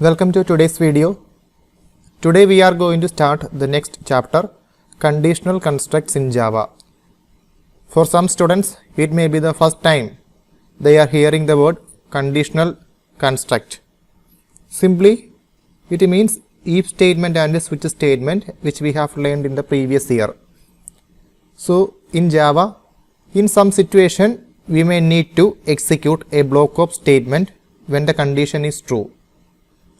Welcome to today's video. Today we are going to start the next chapter, conditional constructs in Java. For some students, it may be the first time they are hearing the word conditional construct. Simply, it means if statement and switch statement which we have learned in the previous year. So, in Java, in some situation, we may need to execute a block of statement when the condition is true.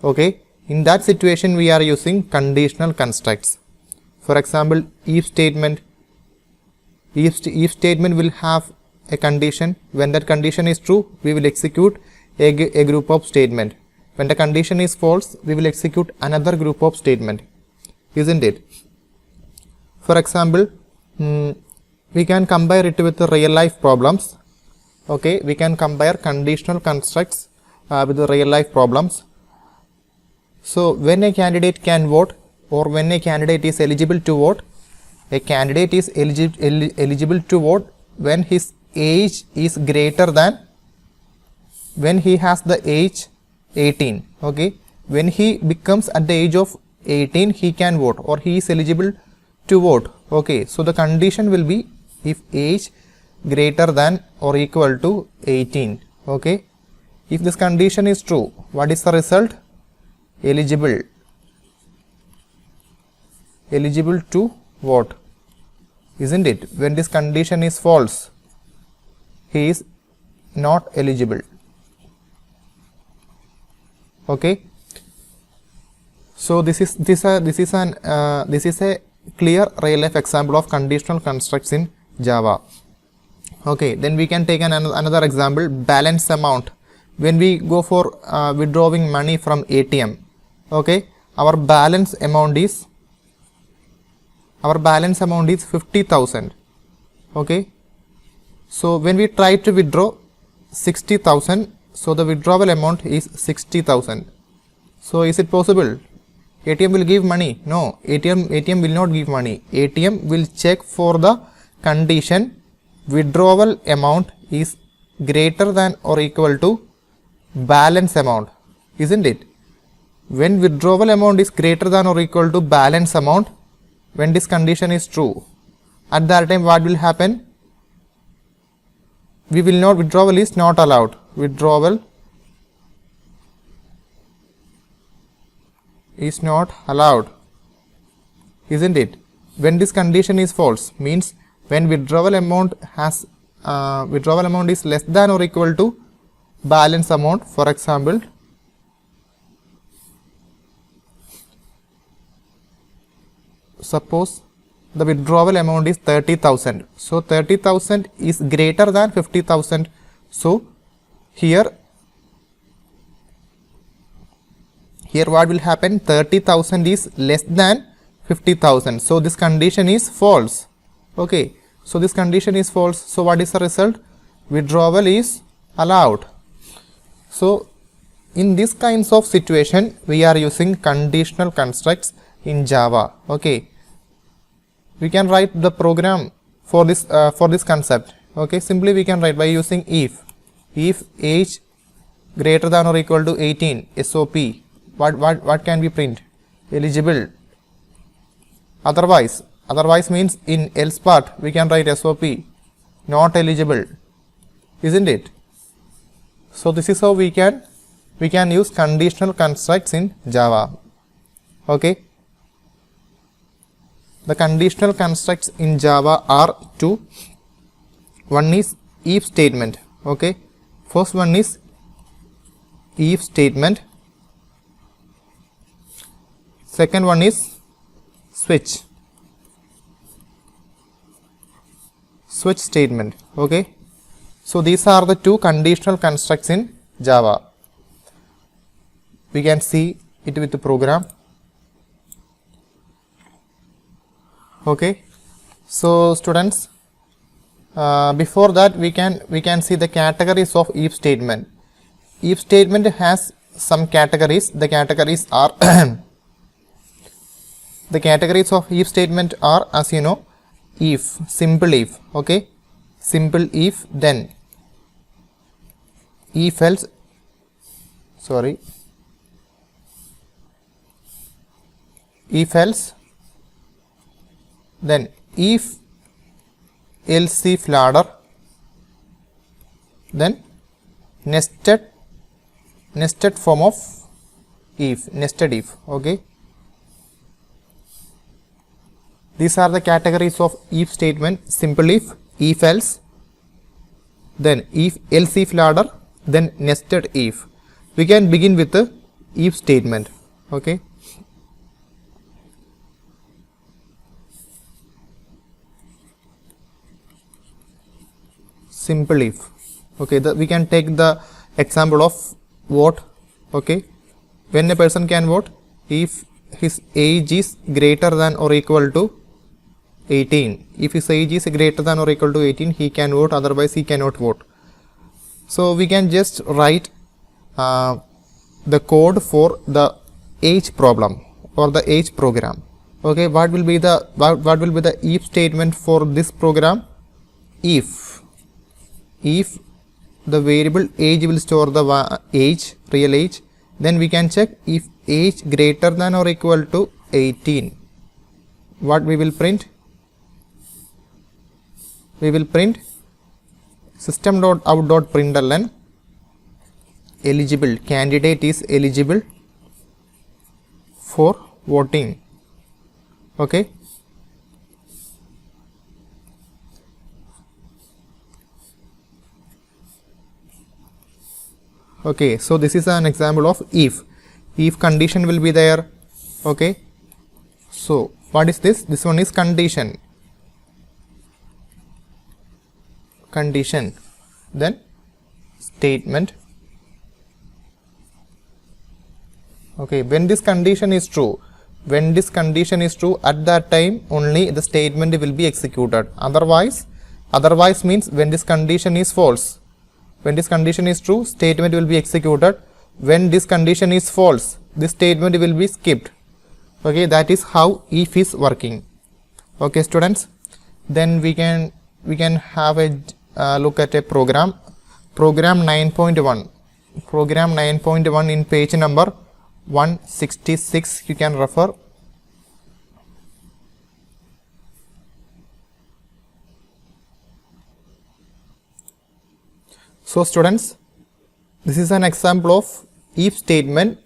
Okay, in that situation we are using conditional constructs. For example, if statement will have a condition. When that condition is true, we will execute a group of statement. When the condition is false, we will execute another group of statement, isn't it? For example, we can compare it with the real life problems. Okay, we can compare conditional constructs with the real life problems. So, when a candidate can vote or when a candidate is eligible to vote, a candidate is eligible to vote when his age is greater than, when he has the age 18. Okay, when he becomes at the age of 18, he can vote or he is eligible to vote. Okay, so the condition will be if age greater than or equal to 18. Okay, if this condition is true, what is the result? Eligible to vote, isn't it? When this condition is false, he is not eligible. Okay, so this is a clear real life example of conditional constructs in Java. Okay, then we can take another example, balance amount. When we go for withdrawing money from ATM, okay, our balance amount is 50,000. Okay, so when we try to withdraw 60,000, so the withdrawal amount is 60,000. So is it possible? ATM will give money? No, ATM will not give money. ATM will check for the condition withdrawal amount is greater than or equal to balance amount, isn't it? When withdrawal amount is greater than or equal to balance amount, when this condition is true, at that time what will happen? Withdrawal is not allowed. Withdrawal is not allowed, isn't it? When this condition is false, means when withdrawal amount is less than or equal to balance amount. For example, suppose the withdrawal amount is 30,000. So 30,000 is greater than 50,000. So here what will happen? 30,000 is less than 50,000. So this condition is false. Okay, so this condition is false. So what is the result? Withdrawal is allowed. So in this kinds of situation, we are using conditional constructs in Java. Okay, we can write the program for this concept. Okay, simply we can write by using if age greater than or equal to 18, SOP. What can we print? Eligible. Otherwise means in else part we can write SOP, not eligible, isn't it? So this is how we can use conditional constructs in Java. Okay, the conditional constructs in Java are two. One is if statement. Okay, first one is if statement. Second one is switch statement. Okay, so these are the two conditional constructs in Java. We can see it with the program. Okay, so students, before that we can see the categories of if statement. If statement has some categories. The categories are the categories of if statement are, as you know, if, simple if. Okay, simple if, then if else, if else, then if else if ladder, then nested form of if, nested if. Okay, these are the categories of if statement: simple if else, then if else if ladder, then nested if. We can begin with the if statement. Okay, simple if. Okay, we can take the example of vote. Okay, when a person can vote, if his age is greater than or equal to 18. If his age is greater than or equal to 18, he can vote, otherwise he cannot vote. So we can just write the code for the age problem or the age program. Okay, what will be the if statement for this program? If the variable age will store the age, real age, then we can check if age greater than or equal to 18. What we will print? We will print system.out.println eligible, candidate is eligible for voting. Okay, okay, so this is an example of if condition will be there. Okay, so what is this? This one is condition, then statement. Okay, when this condition is true, at that time only the statement will be executed. Otherwise means when this condition is false. When this condition is true, statement will be executed. When this condition is false, this statement will be skipped. Okay, that is how if is working. Okay, students, then we can have a look at a program 9.1. Program 9.1 in page number 166. You can refer. So students, this is an example of if statement.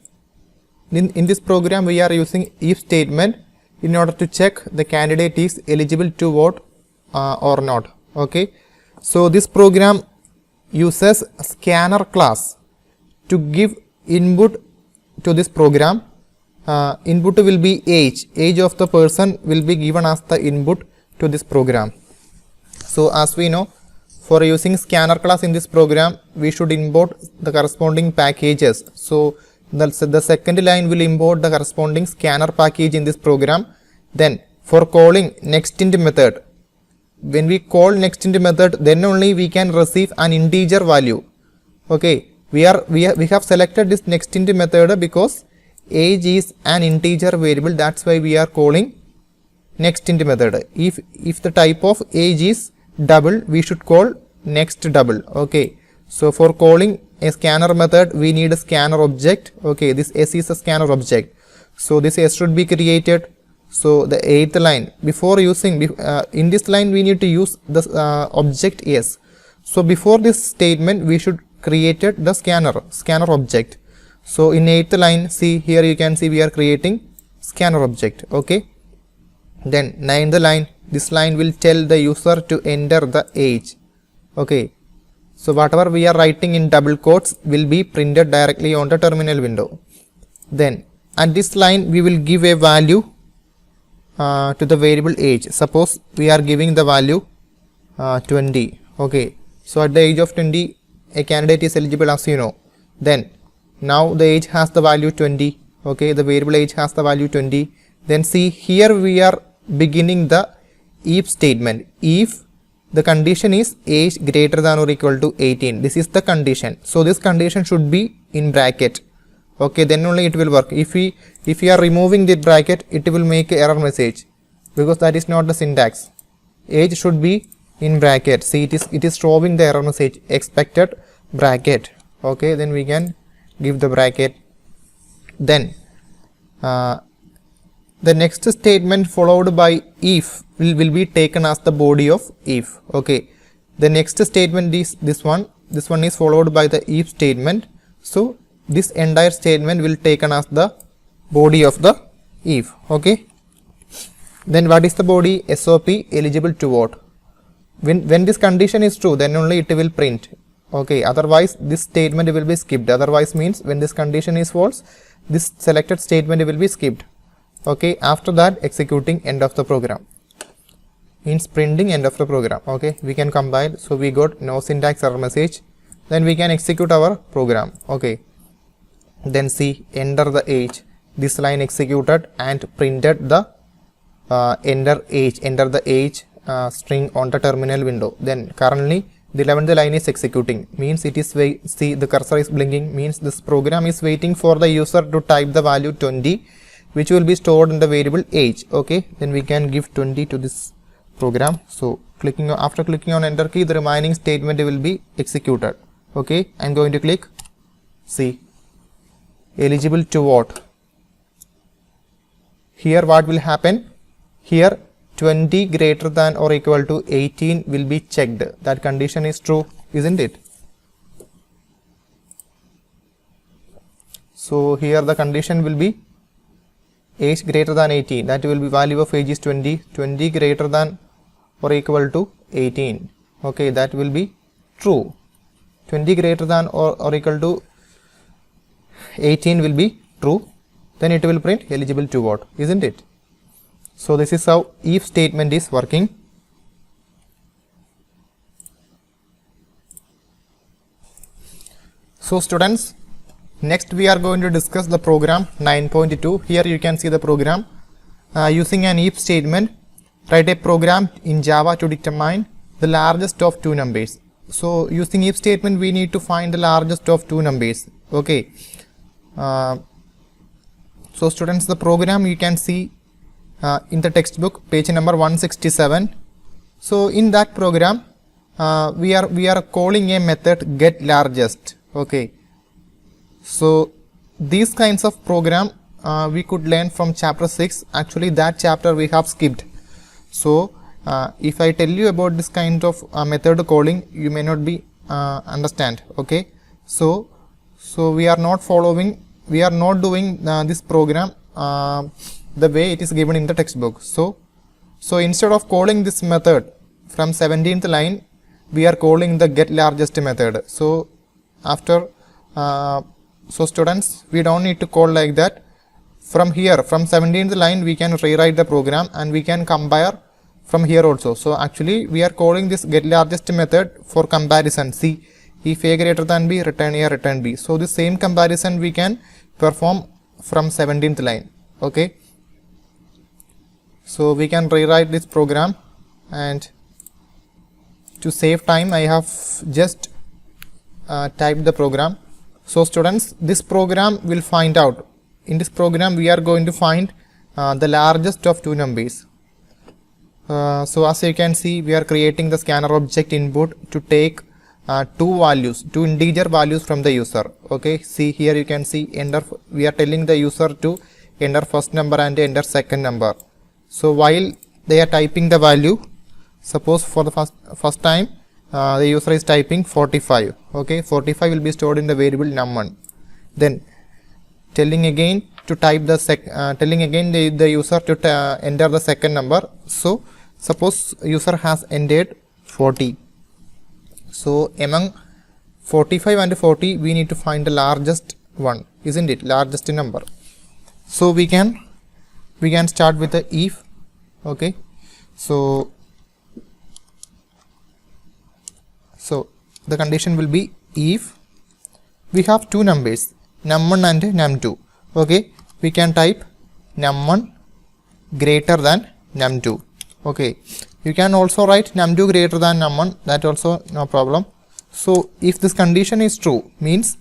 In this program we are using if statement in order to check the candidate is eligible to vote or not. Okay, so this program uses scanner class to give input to this program. Input will be age of the person will be given as the input to this program. So as we know, for using scanner class in this program, we should import the corresponding packages. So the second line will import the corresponding scanner package in this program. Then for calling nextInt method, when we call nextInt method, then only we can receive an integer value. Okay, we have selected this nextInt method because age is an integer variable. That's why we are calling nextInt method. If the type of age is double, we should call next double. Okay, so for calling a scanner method, we need a scanner object. Okay, this S is a scanner object, so this S should be created. So the 8th line, before using in this line we need to use the object S. So before this statement we should created the scanner object. So in 8th line, see here you can see we are creating scanner object. Okay, then 9th line, this line will tell the user to enter the age. Okay, so whatever we are writing in double quotes will be printed directly on the terminal window. Then at this line we will give a value to the variable age. Suppose we are giving the value 20. Okay, so at the age of 20 a candidate is eligible, as you know. Then now the age has the value 20. Okay, the variable age has the value 20. Then see here we are beginning the if statement. If the condition is age greater than or equal to 18, this is the condition. So this condition should be in bracket. Okay, then only it will work. If we are removing the bracket, it will make an error message because that is not the syntax. Age should be in bracket. See, it is showing the error message expected bracket. Okay, then we can give the bracket. Then the next statement followed by if will be taken as the body of if. Okay, the next statement is this one is followed by the if statement. So this entire statement will taken as the body of the if. Okay, then what is the body? SOP, eligible to vote. When this condition is true, then only it will print. Okay, otherwise this statement will be skipped. Otherwise means when this condition is false, this selected statement will be skipped. Okay, after that executing end of the program, means printing end of the program. Okay, we can compile. So we got no syntax error message. Then we can execute our program. Okay, then see, enter the age. This line executed and printed the enter the age string on the terminal window. Then currently the 11th line is executing, means it is see the cursor is blinking, means this program is waiting for the user to type the value 20, which will be stored in the variable age. Okay, then we can give 20 to this program. So after clicking on enter key, the remaining statement will be executed. Okay, I'm going to click, see, eligible to vote. Here what will happen? Here 20 greater than or equal to 18 will be checked. That condition is true, isn't it? So here the condition will be age greater than 18. That will be value of age is 20. 20 greater than or equal to 18. Okay, that will be true. 20 greater than or equal to 18 will be true. Then it will print eligible to vote, isn't it? So this is how if statement is working. So students, next we are going to discuss the program 9.2. Here you can see the program. Using an if statement, write a program in Java to determine the largest of two numbers. So using if statement, we need to find the largest of two numbers. Okay. So students, the program you can see in the textbook, page number 167. So in that program, we are calling a method get largest. Okay. So these kinds of program we could learn from chapter 6. Actually that chapter we have skipped. So if I tell you about this kind of method calling, you may not be understand. Okay. So we are not doing this program the way it is given in the textbook. So instead of calling this method from 17th line, we are calling the get largest method. So after so students, we don't need to call like that. From here, from 17th line, we can rewrite the program and we can compare from here also. So actually we are calling this get largest method for comparison. See, if a greater than b, return a, return b. So the same comparison we can perform from 17th line. Okay. So we can rewrite this program, and to save time I have just typed the program. So students, this program will find out. In this program we are going to find the largest of two numbers. So as you can see, we are creating the scanner object input to take two integer values from the user. Okay, see here you can see enter. We are telling the user to enter first number and enter second number. So while they are typing the value, suppose for the first time the user is typing 45. Okay, 45 will be stored in the variable num1. Then telling again to type the telling again the user to enter the second number. So suppose user has entered 40. So among 45 and 40, we need to find the largest one, isn't it? Largest number. So we can start with the if. Okay. So the condition will be if we have two numbers, num1 and num2. Okay, we can type num1 greater than num2. Okay, you can also write num2 greater than num1, that also no problem. So if this condition is true, means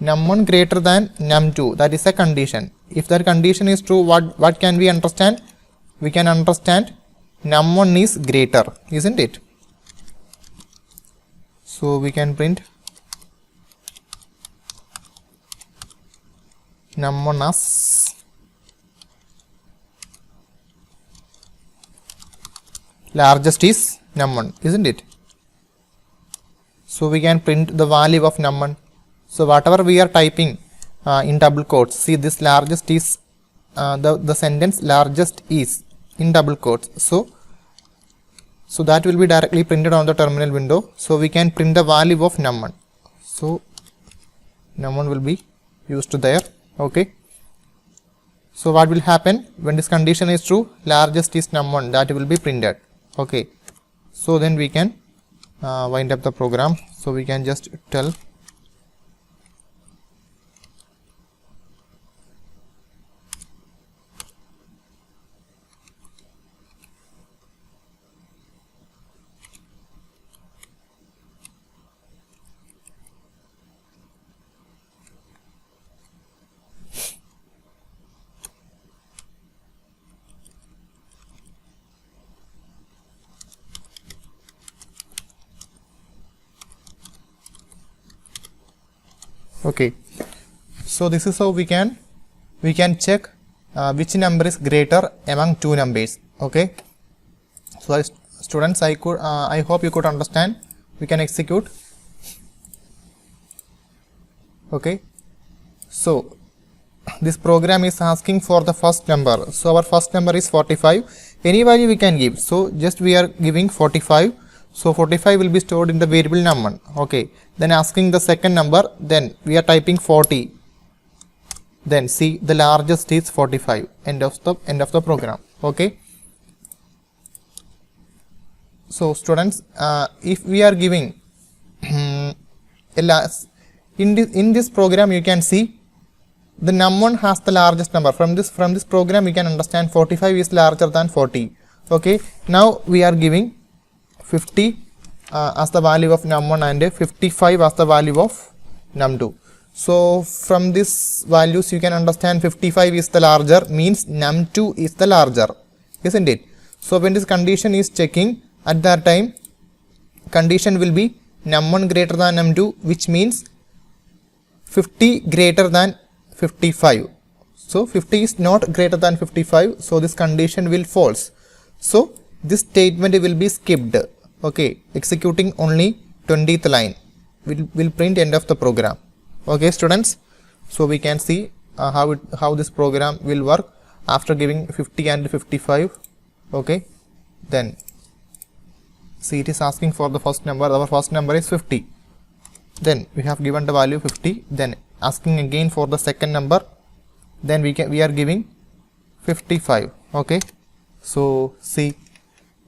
num1 greater than num2, that is a condition. If that condition is true, what can we understand? We can understand num1 is greater, isn't it? So we can print num1 as largest is num1, isn't it? So we can print the value of num1. So whatever we are typing in double quotes, see this largest is the sentence largest is in double quotes. So that will be directly printed on the terminal window. So we can print the value of num1. So num1 will be used there. Okay. So what will happen when this condition is true? Largest is num1, that will be printed. Okay. So then we can wind up the program. So we can just tell okay. So this is how we can check which number is greater among two numbers. Okay. So students, I hope you could understand. We can execute. Okay. So this program is asking for the first number. So our first number is 45. Any value we can give. So just we are giving 45. So 45 will be stored in the variable num1. Okay. Then asking the second number, then we are typing 40. Then see the largest is 45. End of the program. Okay. So students, if we are giving in this program, you can see the num1 has the largest number. From this program, you can understand 45 is larger than 40. Okay. Now we are giving 50 as the value of num1 and 55 as the value of num2. So from these values you can understand 55 is the larger, means num2 is the larger, isn't it? So when this condition is checking, at that time condition will be num1 greater than num2, which means 50 greater than 55. So 50 is not greater than 55, so this condition will false. So this statement will be skipped. Okay, executing only 20th line will print end of the program. Okay students, so we can see how this program will work after giving 50 and 55. Okay, then see it is asking for the first number. Our first number is 50. Then we have given the value 50. Then asking again for the second number. Then we are giving 55. Okay, so see,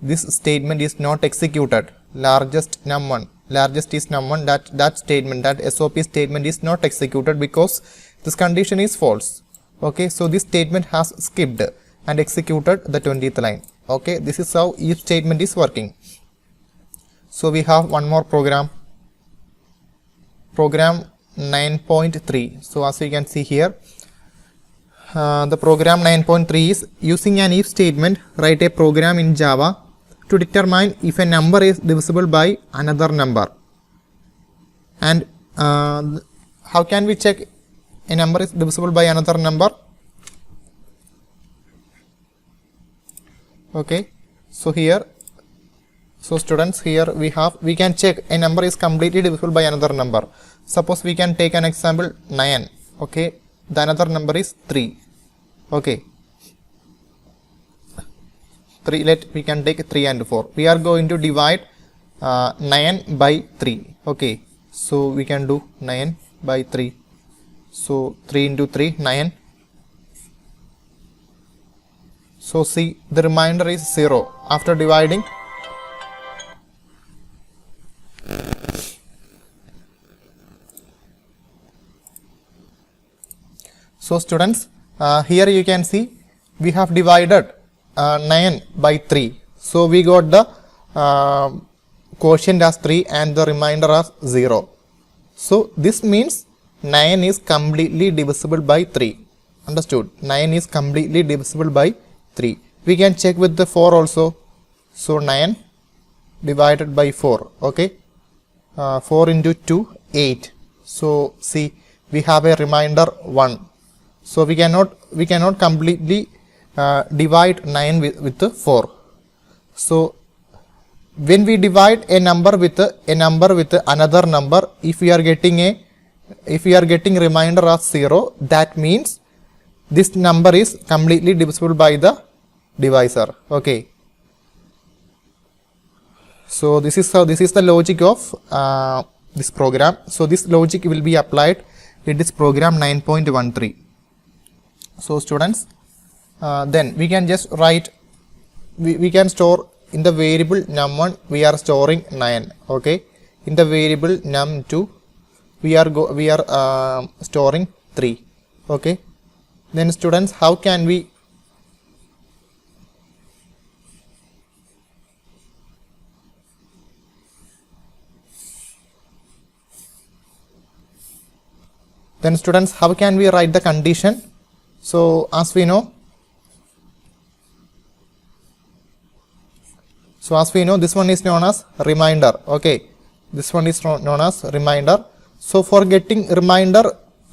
this statement is not executed. Largest num1, largest is num1, that statement, that SOP statement is not executed because this condition is false. Okay, so this statement has skipped and executed the 20th line. Okay, this is how each statement is working. So we have one more program 9.3. so as you can see here, the program 9.3 is using an if statement, write a program in Java to determine if a number is divisible by another number. And how can we check a number is divisible by another number? Okay, so here, so students, here we can check a number is completely divisible by another number. Suppose we can take an example 9. Okay, the another number is 3. Okay, 3, we can take 3 and 4. We are going to divide 9 by 3. Okay, so we can do 9 by 3. So 3 into 3, 9. So see, the remainder is 0 after dividing. So students, here you can see we have divided 9 by 3. So we got the quotient as 3 and the remainder as 0. So this means 9 is completely divisible by 3. Understood? 9 is completely divisible by 3. We can check with the 4 also. So 9 divided by 4. Okay, 4 into 2, 8. So see, we have a remainder 1. So we cannot completely divide 9 with the 4. So when we divide a number with another number, if we are getting remainder as 0, that means this number is completely divisible by the divisor. Okay, so this is the logic of this program. So this logic will be applied in this program 9.13. So students, then we can just write, we can store in the variable num1 we are storing 9. Okay, in the variable num2 we are storing 3. Okay, then students, how can we write the condition? So as we know, this one is known as remainder. Okay, this one is known as remainder. So for getting remainder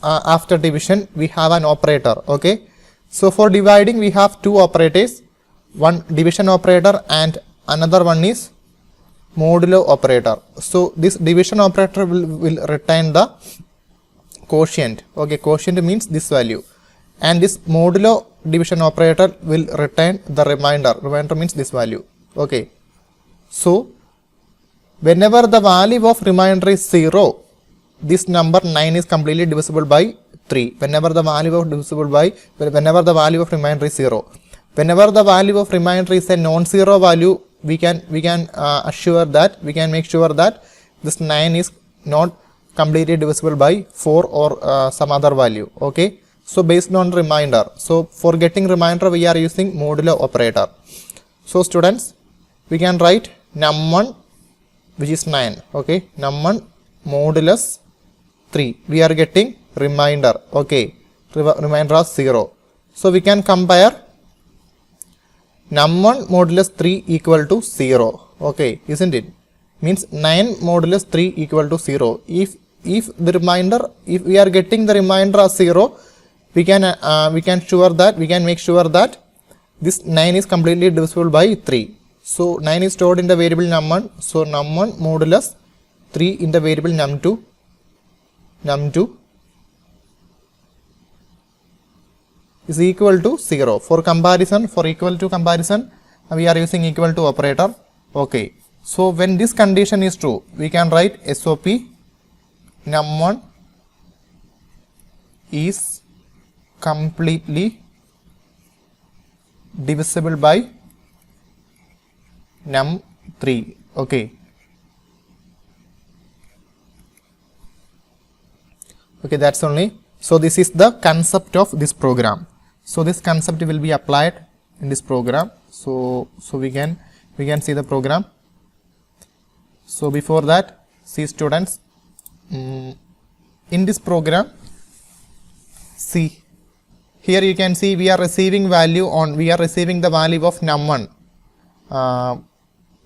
after division, we have an operator. Okay, so for dividing we have two operators, one division operator and another one is modulo operator. So this division operator will retain the quotient. Okay, quotient means this value, and this modulo division operator will retain the remainder. Remainder means this value. Okay, so whenever the value of remainder is 0, this number 9 is completely divisible by 3. Whenever the value of remainder is 0, whenever the value of remainder is a non-zero value, we can make sure that this 9 is not completely divisible by 4 or some other value. Okay, so based on remainder, so for getting remainder we are using modulo operator. So students, we can write num1 which is 9. Okay, num1 modulus 3, we are getting remainder. Okay, remainder is 0. So we can compare num1 modulus 3 equal to 0. Okay, isn't it? Means 9 modulus 3 equal to 0. If the remainder, if we are getting the remainder as 0, we can make sure that this 9 is completely divisible by 3. So 9 is stored in the variable num1. So num1 modulus 3 in the variable num2 is equal to 0. For equal to comparison, we are using equal to operator. Okay, so when this condition is true, we can write SOP num1 is completely divisible by num3. Okay, that's only. So this is the concept of this program. So this concept will be applied in this program. So we can see the program. So before that, see students, in this program, see here you can see we are receiving the value of num1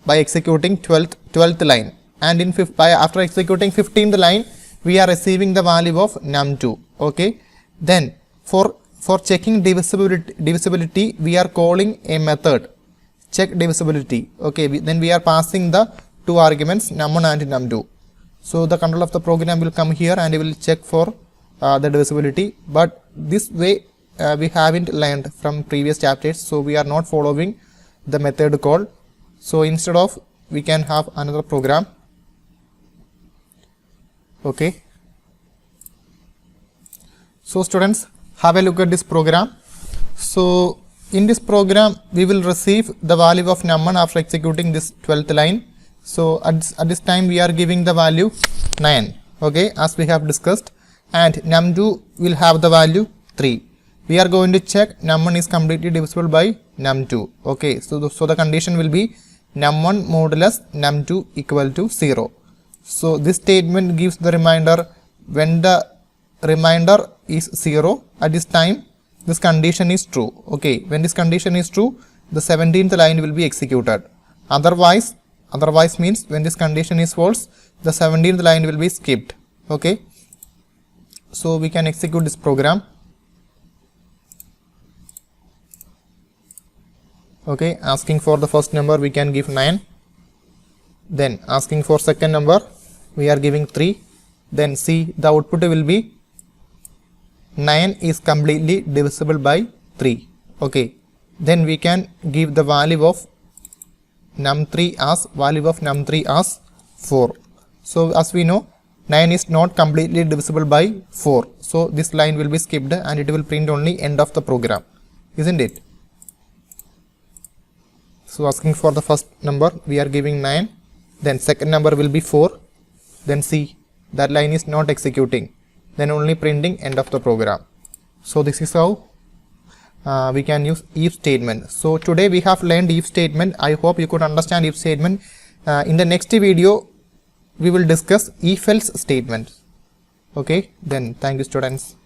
by executing 12th line, and after executing 15th line we are receiving the value of num2. Okay, then for checking divisibility we are calling a method check divisibility. Okay, then we are passing the two arguments num1 and num2. So the control of the program will come here and it will check for the divisibility, but this way we haven't learned from previous chapters, so we are not following the method call. So instead of, we can have another program. Okay, so students, have a look at this program. So in this program we will receive the value of num1 after executing this 12th line. So at this time we are giving the value 9. Okay, as we have discussed, and num2 will have the value 3. We are going to check num1 is completely divisible by num2. Okay, so the condition will be num1 modulus num2 equal to 0. So this statement gives the remainder when the remainder is 0. At this time this condition is true. Okay, when this condition is true, the 17th line will be executed. Otherwise means when this condition is false, the 17th line will be skipped. Okay, so we can execute this program. Okay, asking for the first number, we can give 9. Then asking for second number, we are giving 3. Then see, the output will be 9 is completely divisible by 3. Okay, then we can give the value of num3 as 4. So as we know, 9 is not completely divisible by 4. So this line will be skipped and it will print only end of the program, isn't it? So asking for the first number, we are giving 9. Then second number will be 4. Then see, that line is not executing. Then only printing end of the program. So this is how we can use if statement. So today we have learned if statement. I hope you could understand if statement. In the next video, we will discuss if else statement. Okay, then thank you students.